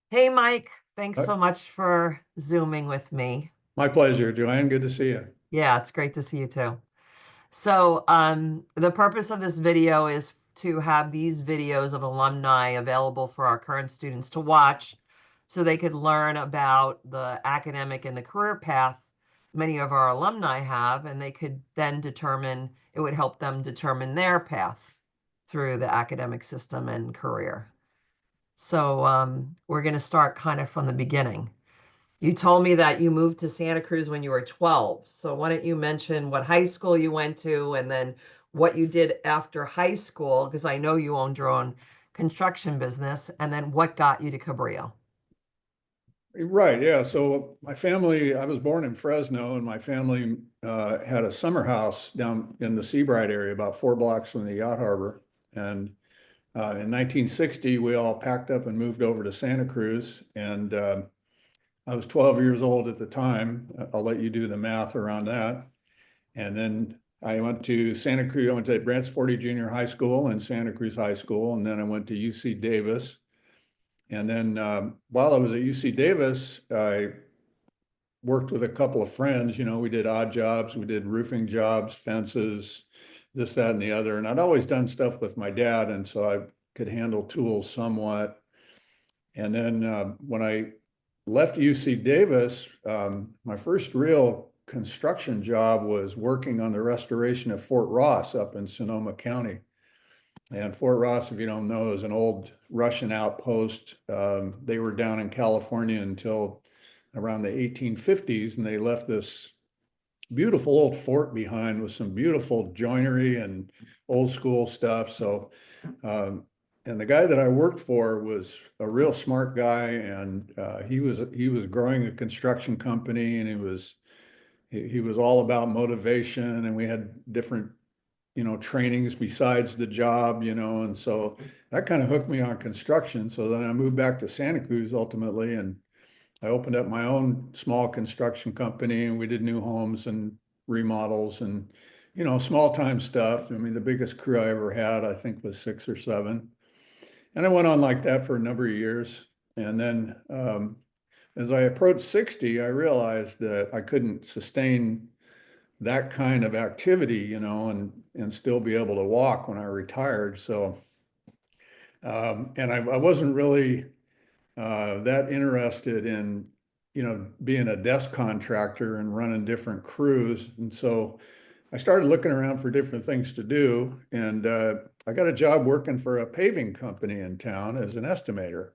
Hey, Mike, thanks Uh, so much for Zooming with me. My pleasure, Joanne. Good to see you. Yeah, it's great to see you too. So, the purpose of this video is to have these videos of alumni available for our current students to watch so they could learn about the academic and the career path many of our alumni have, and they could then determine, it would help them determine their path through the academic system and career. So, we're going to start kind of from the beginning. You told me that you moved to Santa Cruz when you were 12. So why don't you mention what high school you went to and then what you did after high school? Because I know you owned your own construction business, and then what got you to Cabrillo? Right, yeah. So my family, I was born in Fresno, and my family had a summer house down in the Seabright area, about 4 blocks from the yacht harbor. And in 1960, we all packed up and moved over to Santa Cruz. And I was 12 years old at the time. I'll let you do the math around that. And then I went to Santa Cruz. I went to Brantford Junior High School and Santa Cruz High School, and then I went to UC Davis. And then while I was at UC Davis, I worked with a couple of friends. We did odd jobs, we did roofing jobs, fences, this, that, and the other. And I'd always done stuff with my dad, and so I could handle tools somewhat. And then when I left UC Davis, my first real construction job was working on the restoration of Fort Ross up in Sonoma County. And Fort Ross, if you don't know, is an old Russian outpost. They were down in California until around the 1850s, and they left this beautiful old fort behind with some beautiful joinery and old school stuff. So, and the guy that I worked for was a real smart guy, and he was growing a construction company, and he was all about motivation, and we had different trainings besides the job, and so that kind of hooked me on construction. So then I moved back to Santa Cruz ultimately, and I opened up my own small construction company, and we did new homes and remodels and, small time stuff. I mean, the biggest crew I ever had, I think, was 6 or 7. And I went on like that for a number of years. And then as I approached 60, I realized that I couldn't sustain that kind of activity, and still be able to walk when I retired. So, and I wasn't really that interested in, being a desk contractor and running different crews. And so I started looking around for different things to do. And I got a job working for a paving company in town as an estimator.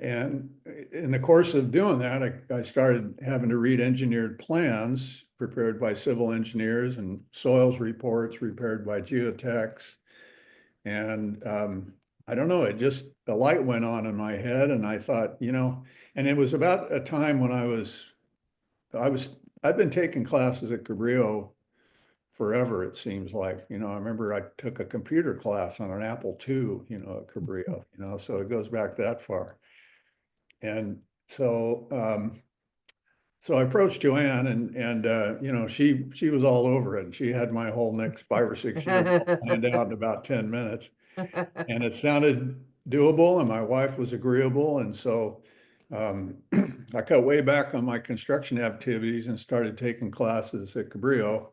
And in the course of doing that, I started having to read engineered plans prepared by civil engineers and soils reports prepared by geotechs. And I don't know, it just, a light went on in my head, and I thought, and it was about a time when I was, I've been taking classes at Cabrillo forever, it seems like. I remember I took a computer class on an Apple II, at Cabrillo, so it goes back that far. And so, so I approached Joanne, and she was all over it. And she had my whole next 5 or 6 years all planned out in about 10 minutes, and it sounded doable, and my wife was agreeable, and so I cut way back on my construction activities and started taking classes at Cabrillo.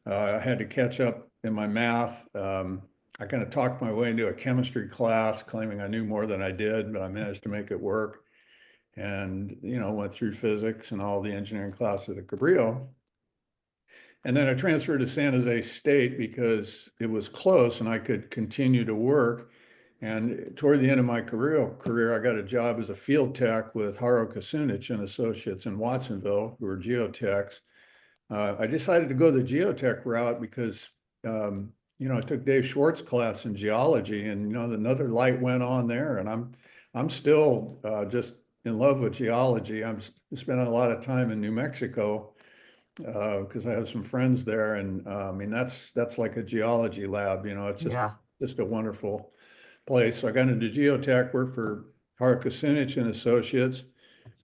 I had to catch up in my math. I kind of talked my way into a chemistry class, claiming I knew more than I did, but I managed to make it work. And went through physics and all the engineering classes at Cabrillo. And then I transferred to San Jose State because it was close and I could continue to work. And toward the end of my career, I got a job as a field tech with Haro Kasunich and Associates in Watsonville, who were geotechs. I decided to go the geotech route because, I took Dave Schwartz's class in geology, and another light went on there, and I'm still just in love with geology. I'm spending a lot of time in New Mexico because I have some friends there, and I mean that's like a geology lab. It's Yeah. just a wonderful place. So I got into geotech, worked for Haro Kasunich and Associates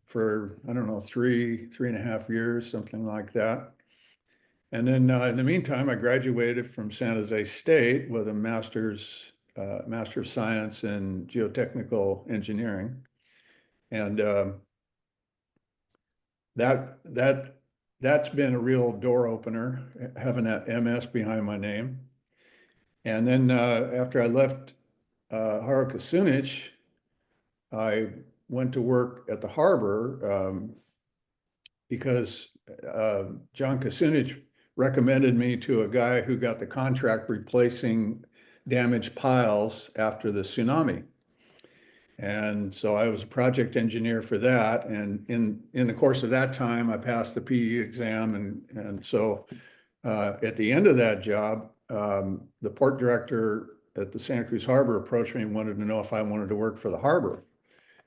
for, I don't know, 3.5 years, something like that. And then in the meantime, I graduated from San Jose State with a Master of Science in Geotechnical Engineering. And that that that's been a real door opener, having that MS behind my name. And then after I left Haro I went to work at the harbor because John Kucinich recommended me to a guy who got the contract replacing damaged piles after the tsunami. And so I was a project engineer for that. And in the course of that time, I passed the PE exam. And so at the end of that job, the port director at the Santa Cruz Harbor approached me and wanted to know if I wanted to work for the harbor.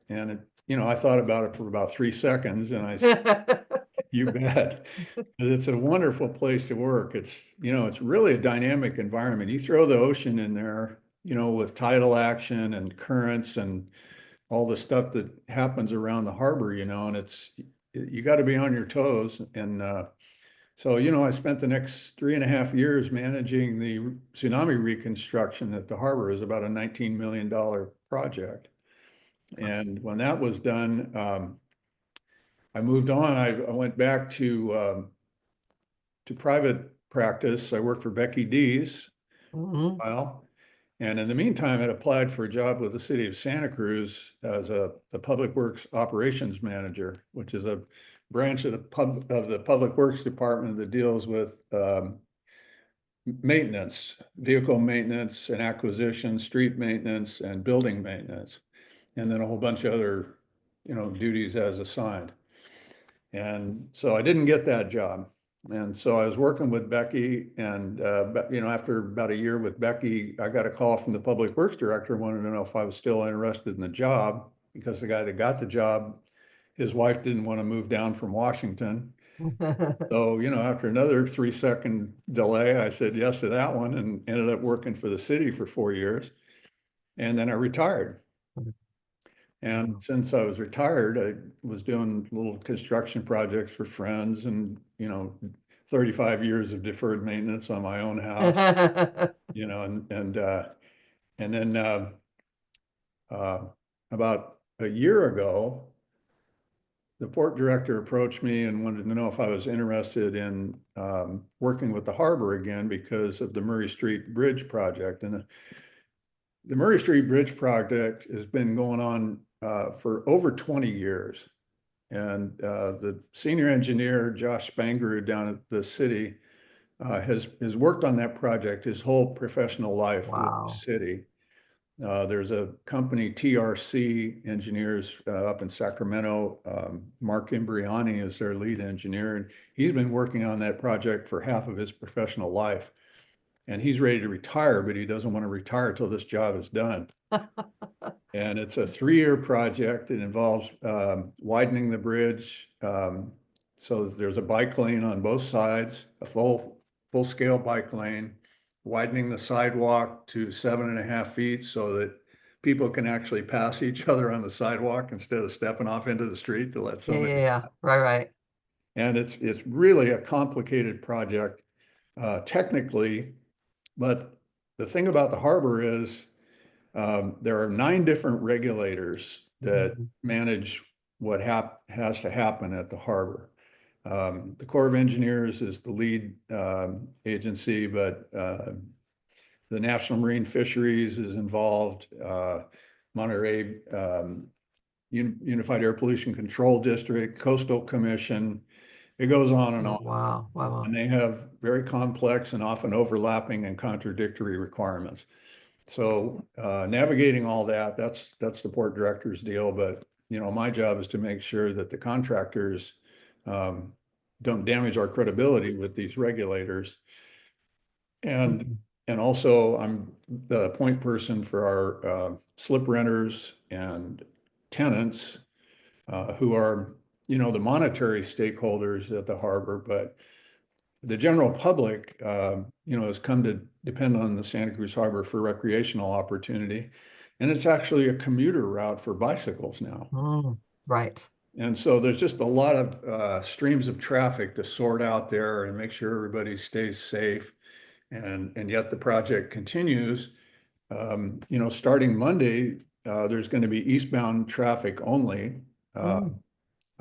And I thought about it for about 3 seconds, and I said, "You bet." It's a wonderful place to work. It's really a dynamic environment. You throw the ocean in there, with tidal action and currents and all the stuff that happens around the harbor, and you got to be on your toes. And so, I spent the next 3.5 years managing the tsunami reconstruction at the harbor. It was about a $19 million project. And when that was done, I moved on. I went back to private practice. I worked for Becky Dees Mhm. for a while. And in the meantime, I applied for a job with the city of Santa Cruz as the Public Works Operations Manager, which is a branch of the Public Works Department that deals with maintenance, vehicle maintenance and acquisition, street maintenance and building maintenance, and then a whole bunch of other, duties as assigned. And so I didn't get that job. And so I was working with Becky, and after about a year with Becky, I got a call from the public works director, wanted to know if I was still interested in the job, because the guy that got the job, his wife didn't want to move down from Washington. So, after another 3-second delay, I said yes to that one and ended up working for the city for 4 years. And then I retired. And Wow. since I was retired, I was doing little construction projects for friends and, 35 years of deferred maintenance on my own house, and then uh, about a year ago, the port director approached me and wanted to know if I was interested in working with the harbor again because of the Murray Street Bridge project. And the Murray Street Bridge project has been going on for over 20 years. And the senior engineer, Josh Spangaroo, down at the city, has worked on that project his whole professional life with the Wow. city. There's a company, TRC Engineers, up in Sacramento. Mark Imbriani is their lead engineer, and he's been working on that project for half of his professional life. And he's ready to retire, but he doesn't want to retire till this job is done. And it's a 3-year project. It involves widening the bridge. So that there's a bike lane on both sides, a full scale bike lane, widening the sidewalk to 7.5 feet so that people can actually pass each other on the sidewalk instead of stepping off into the street to let Yeah, yeah, somebody. yeah. Right, right. And it's really a complicated project technically, but the thing about the harbor is there are 9 different regulators that Mhm. manage what has to happen at the harbor. The Corps of Engineers is the lead agency, but the National Marine Fisheries is involved. Monterey Unified Air Pollution Control District, Coastal Commission. It goes on and Oh, on. wow. Wow. Wow. And they have very complex and often overlapping and contradictory requirements. So navigating all that's the port director's deal. But my job is to make sure that the contractors um, don't damage our credibility with these regulators. And Mhm. and also I'm the point person for our slip renters and tenants who are the monetary stakeholders at the harbor, but the general public, has come to depend on the Santa Cruz Harbor for recreational opportunity. And it's actually a commuter route for bicycles now. Mm, right. And so there's just a lot of streams of traffic to sort out there and make sure everybody stays safe. And yet the project continues. Starting Monday, there's going to be eastbound traffic only. Mm.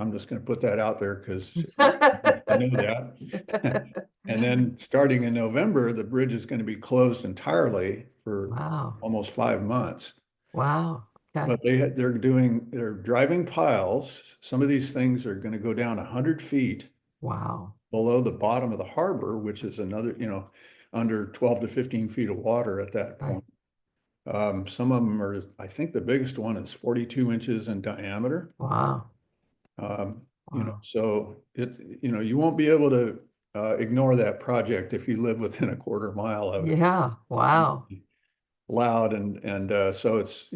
I'm just going to put that out there because I know that. And then starting in November, the bridge is going to be closed entirely for Wow. almost 5 months. Wow. Okay. But they're driving piles. Some of these things are going to go down 100 feet Wow. below the bottom of the harbor, which is another, under 12 to 15 feet of water at that Right. point. Some of them are, I think the biggest one is 42 inches in diameter. Wow. Wow. So you won't be able to ignore that project if you live within a quarter mile of it. Yeah. It's going to Wow. be loud and so it's,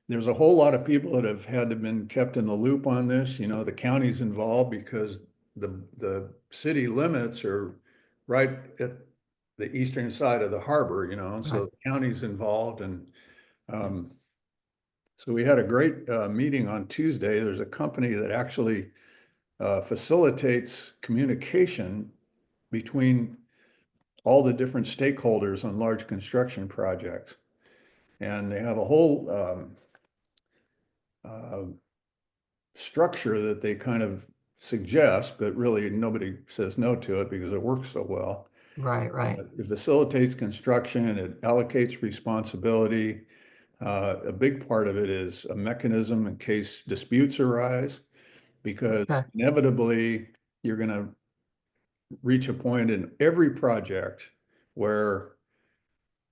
there's a whole lot of people that have had to been kept in the loop on this. The county's involved because the city limits are right at the eastern side of the harbor, and so Right. the county's involved and um, so we had a great meeting on Tuesday. There's a company that actually facilitates communication between all the different stakeholders on large construction projects. And they have a whole uh, structure that they kind of suggest, but really nobody says no to it because it works so well. Right. Right. It facilitates construction, it allocates responsibility. A big part of it is a mechanism in case disputes arise, because Okay. inevitably you're going to reach a point in every project where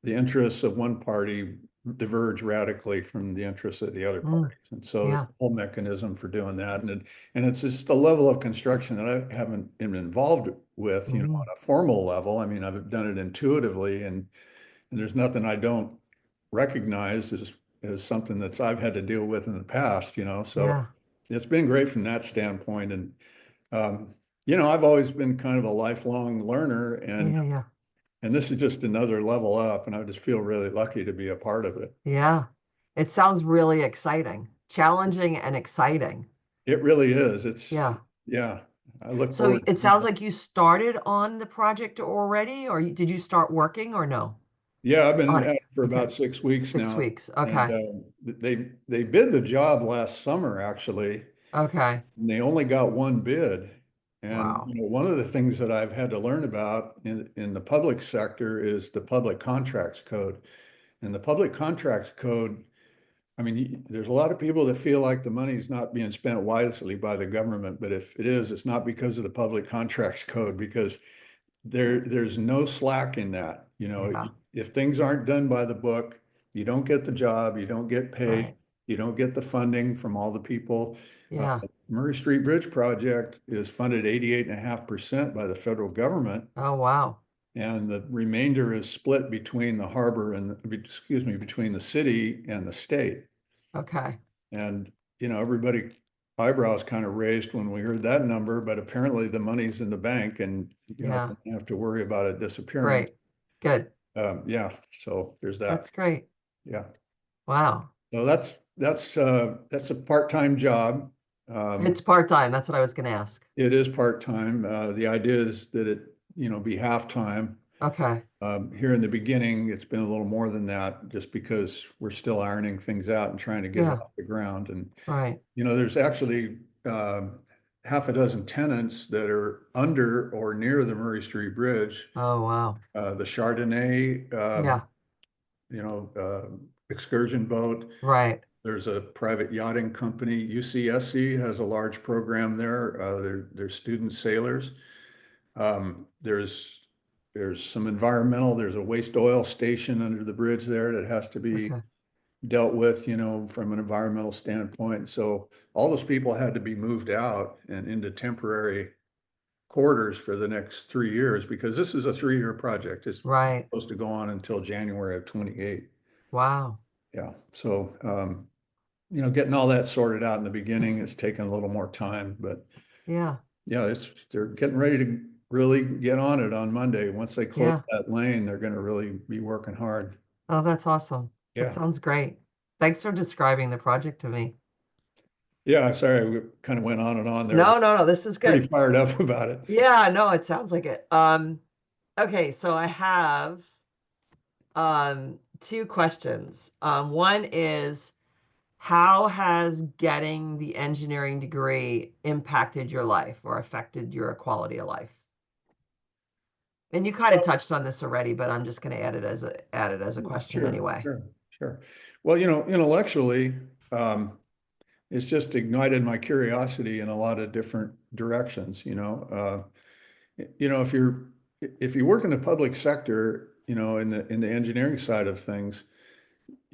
the interests of one party diverge radically from the interests of the other Mm. parties. And so there's Yeah. a whole mechanism for doing that. And it's just a level of construction that I haven't been involved with, Mm. on a formal level. I mean, I've done it intuitively and there's nothing I don't recognize as something that I've had to deal with in the past, so Yeah. it's been great from that standpoint. And, um, I've always been kind of a lifelong learner Yeah. Yeah. and this is just another level up, and I just feel really lucky to be a part of it. Yeah. It sounds really exciting, challenging and exciting. It really is. Yeah. Yeah, I look So forward it to sounds it. like you started on the project already, or did you start working or no? Yeah, I've been On it. at it for Okay. about 6 weeks 6 now, weeks. and Okay. they bid the job last summer actually, Okay. and they only got one bid. And Wow. one of the things that I've had to learn about in the public sector is the public contracts code. And the public contracts code, I mean, there's a lot of people that feel like the money is not being spent wisely by the government, but if it is, it's not because of the public contracts code, because there's no slack in that. Yeah. If things aren't done by the book, you don't get the job, you don't get paid, Right. you don't get the funding from all the people. Uh, Yeah. Murray Street Bridge project is funded 88.5% by the federal government, Oh, wow. and the remainder is split between the harbor and, excuse me, between the city and the state. Okay. And, everybody eyebrows kind of raised when we heard that number, but apparently the money's in the bank and, Yeah. don't have to worry about it disappearing. Great. Good. Yeah, so there's that. That's great. Yeah. Wow. So that's a part-time job. Um, It's part-time. That's what I was going to ask. it is part-time. The idea is that it, be half-time. Okay. Here in the beginning, it's been a little more than that just because we're still ironing things out and trying to get it Yeah. off the ground. And Right. there's actually half a dozen tenants that are under or near the Murray Street Bridge. Oh, wow. The Chardonnay, Yeah. excursion boat. Right. There's a private yachting company. UCSC has a large program there. They're student sailors. There's some environmental. There's a waste oil station under the bridge there that has to be Okay. dealt with, from an environmental standpoint. So all those people had to be moved out and into temporary quarters for the next 3 years because this is a 3-year project. It's Right. supposed to go on until January of 28. Wow. Yeah. So, getting all that sorted out in the beginning, it's taken a little more time, but Yeah. yeah, they're getting ready to really get on it on Monday. Once they close Yeah. that lane, they're going to really be working hard. Oh, that's awesome. That Yeah. sounds great. Thanks for describing the project to me. Yeah. I'm sorry. We kind of went on and on there, but No, no, no. This is pretty good. fired up about it. Yeah, no, it sounds like it. Okay, so I have two questions. One is How has getting the engineering degree impacted your life or affected your quality of life? And you kind of Well, touched on this already, but I'm just going to add it as a question sure, anyway. sure, sure. Well, intellectually, um, it's just ignited my curiosity in a lot of different directions, if you work in the public sector, in the engineering side of things,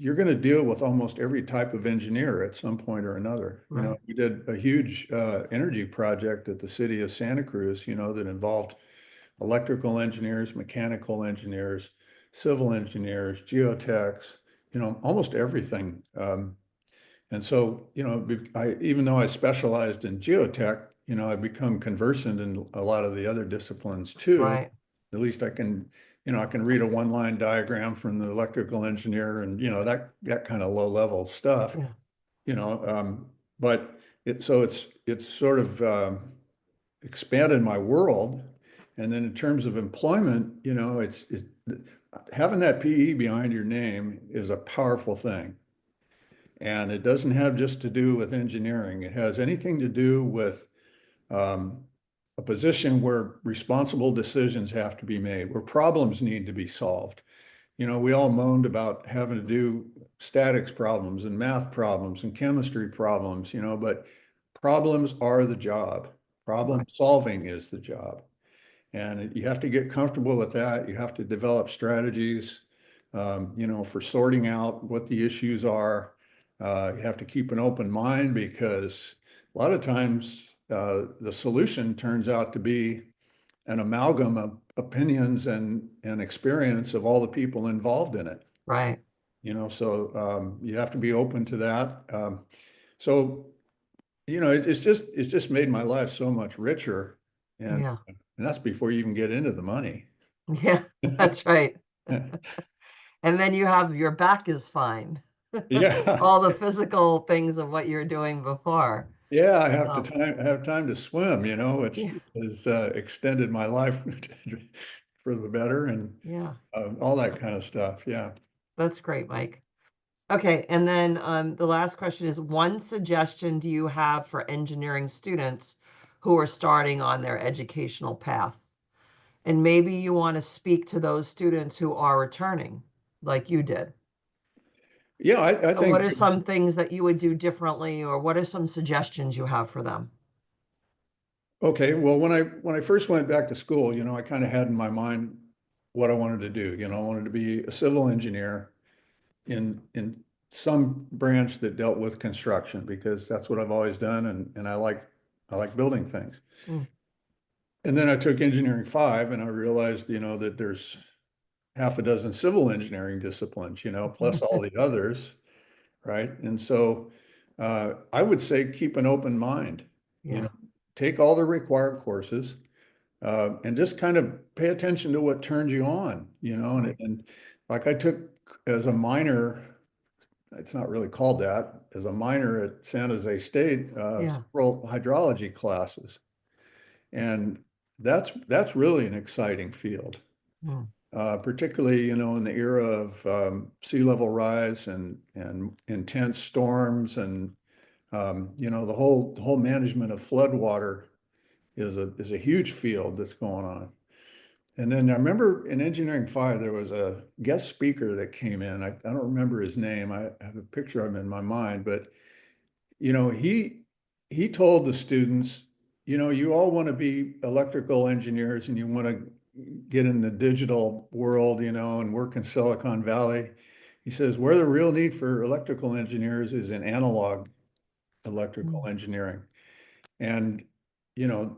you're going to deal with almost every type of engineer at some point or another. Right, We did a huge energy project at the city of Santa Cruz, that involved electrical engineers, mechanical engineers, civil engineers, geotechs, almost everything. And so, even though I specialized in geotech, I've become conversant in a lot of the other disciplines too. right. At least I can read a one-line diagram from the electrical engineer and, that kind of low-level stuff, Yeah, you know, um, but it's sort of, expanded my world. And then in terms of employment, having that PE behind your name is a powerful thing. And it doesn't have just to do with engineering. It has anything to do with um, a position where responsible decisions have to be made, where problems need to be solved. We all moaned about having to do statics problems and math problems and chemistry problems, but problems are the job. Problem right, solving is the job. And you have to get comfortable with that. You have to develop strategies, for sorting out what the issues are. You have to keep an open mind because a lot of times the solution turns out to be an amalgam of opinions and experience of all the people involved in it. right. So you have to be open to that. So it's just made my life so much richer, and Yeah, and that's before you even get into the money. yeah, that's right. And then you have your back is fine. Yeah, All the physical things of what you're doing before. yeah, So, I have time to swim, which yeah, has extended my life for the better and yeah, all that kind of stuff. Yeah. that's great, Mike. Okay, and then the last question is, one suggestion do you have for engineering students who are starting on their educational path? And maybe you want to speak to those students who are returning, like you did. Yeah, I So what think, are some things that you would do differently, or what are some suggestions you have for them? okay, well, when I first went back to school, I kind of had in my mind what I wanted to do. I wanted to be a civil engineer in some branch that dealt with construction because that's what I've always done, and I like building things. Mm, And then I took engineering five, and I realized, that there's half a dozen civil engineering disciplines, plus all the others, right? And so I would say keep an open mind, you know, yeah, take all the required courses, and just kind of pay attention to what turns you on, right. and like I took as a minor, it's not really called that, as a minor at San Jose State, Yeah. several hydrology classes. And that's really an exciting field, Mm, particularly, in the era of sea level rise and intense storms and, the whole management of floodwater is a huge field that's going on. And then I remember in engineering five, there was a guest speaker that came in. I don't remember his name. I have a picture of him in my mind, but he told the students, you all want to be electrical engineers and you want to get in the digital world, and work in Silicon Valley. He says, where the real need for electrical engineers is in analog electrical mm, engineering. And, you know,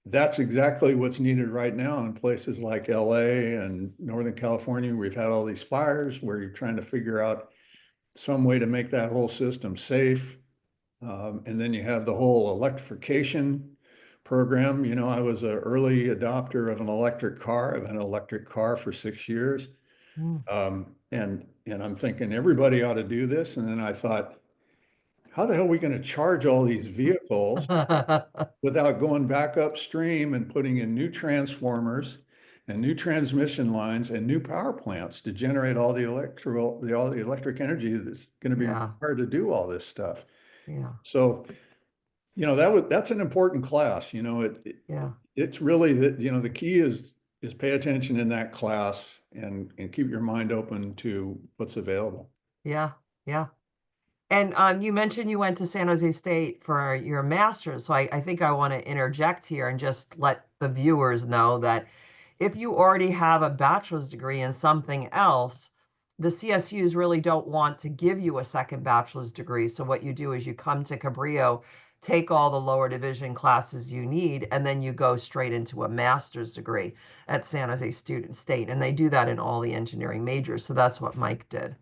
that's exactly what's needed right now in places like LA and Northern California. We've had all these fires where you're trying to figure out some way to make that whole system safe. And then you have the whole electrification program. I was an early adopter of an electric car. I've had an electric car for 6 years. mm. And I'm thinking everybody ought to do this. And then I thought, how the hell are we going to charge all these vehicles without going back upstream and putting in new transformers and new transmission lines and new power plants to generate all the electric energy that's going to be Yeah. required to do all this stuff. Yeah. So, that's an important class. Yeah. It's really that, the key is pay attention in that class and keep your mind open to what's available. Yeah. Yeah. And you mentioned you went to San Jose State for your master's. So I think I want to interject here and just let the viewers know that if you already have a bachelor's degree in something else, the CSUs really don't want to give you a second bachelor's degree. So what you do is you come to Cabrillo, take all the lower division classes you need, and then you go straight into a master's degree at San Jose Student State. And they do that in all the engineering majors. So that's what Mike did.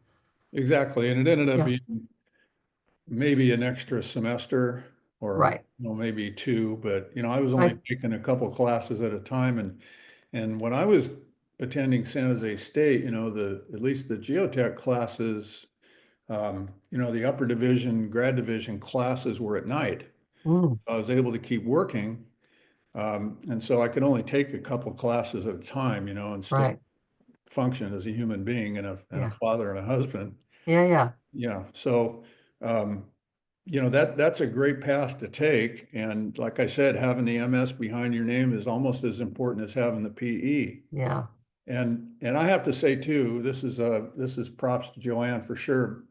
Exactly. And it ended up Yeah, being maybe an extra semester or, right. maybe two, but, I was only I, taking a couple classes at a time. And when I was attending San Jose State, at least the geotech classes, the upper division, grad division classes were at night. mm, I was able to keep working. And so I could only take a couple classes at a time, and still right. function as a human being and a Yeah. father and a husband. Yeah, yeah, Yeah. So, um, that's a great path to take. And like I said, having the MS behind your name is almost as important as having the PE. yeah, And I have to say too, this is props to Joanne for sure.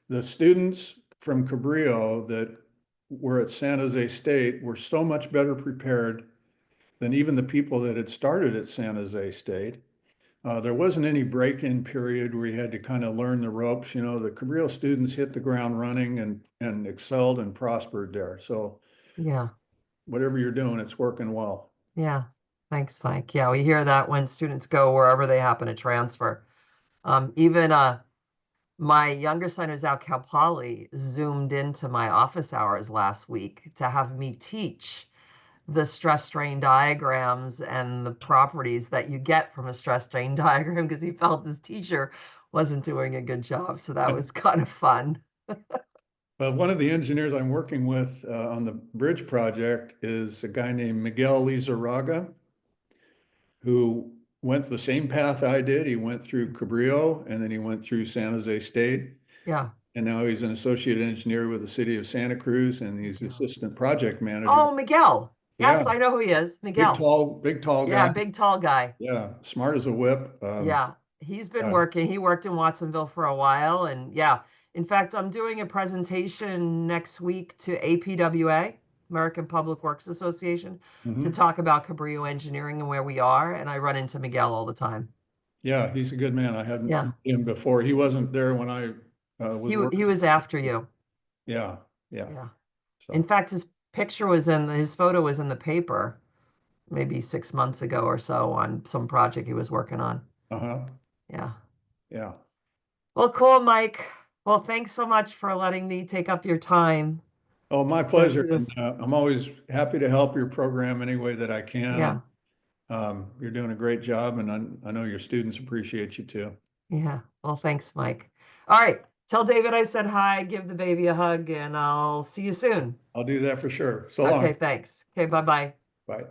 The students from Cabrillo that were at San Jose State were so much better prepared than even the people that had started at San Jose State. There wasn't any break-in period where you had to kind of learn the ropes. The Cabrillo students hit the ground running and excelled and prospered there. So yeah, whatever you're doing, it's working well. yeah. Thanks, Mike. Yeah, we hear that when students go wherever they happen to transfer. Even my younger son who's out Cal Poly zoomed into my office hours last week to have me teach the stress strain diagrams and the properties that you get from a stress strain diagram because he felt his teacher wasn't doing a good job. So that was kind of fun. But one of the engineers I'm working with on the bridge project is a guy named Miguel Lizarraga, who went the same path I did. He went through Cabrillo and then he went through San Jose State. Yeah. And now he's an associate engineer with the city of Santa Cruz and he's Miguel. assistant project manager. Oh, Miguel. Yeah, Yes, I know who he is. Miguel. big tall Yeah, guy. big tall guy. Yeah, smart as a whip. Yeah, he's been Uh, working. He worked in Watsonville for a while. And yeah, in fact, I'm doing a presentation next week to APWA, American Public Works Association, to mhm. talk about Cabrillo engineering and where we are. And I run into Miguel all the time. Yeah, he's a good man. I hadn't Yeah, met him before. He wasn't there when I was he working. was after you. Yeah, yeah. Yeah. In So, fact, his photo was in the paper maybe 6 months ago or so on some project he was working on. uh-huh. Yeah. Yeah. Well, cool, Mike. Well, thanks so much for letting me take up your time. Oh, my Go pleasure. through And this. I'm always happy to help your program any way that I can. And Yeah, you're doing a great job, and I know your students appreciate you too. yeah. Well, thanks, Mike. All right. Tell David I said hi, give the baby a hug, and I'll see you soon. I'll do that for sure. So long. Okay, thanks. Okay, bye-bye. Bye.